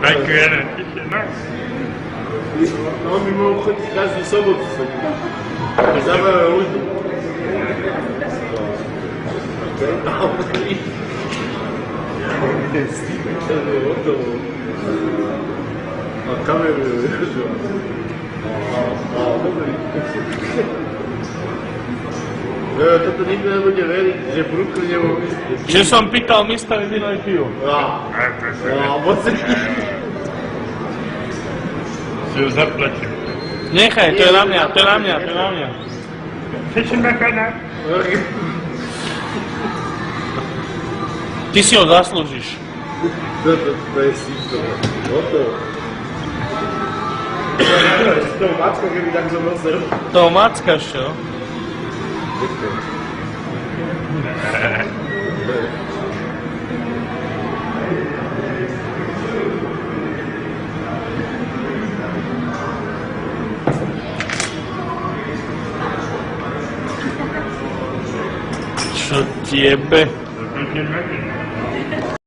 Najkvěle, no. No, my mohou chodit každou sobotu chodit. Zajímavé lidi. A kameru je. Toto nikto nebude veriť, že v Brooklyne vo Mystre. Že som pýtal Mystre víno aj pivo. Si ho zaplatím. Nechaj, to je na mňa, to je na mňa, to je na mňa. Chceš na kana? Ty si ho zaslúžiš. To je síto. Toto. To Macko, keby tak som nosil. Toho Macka ešte, no? Čo tiebe?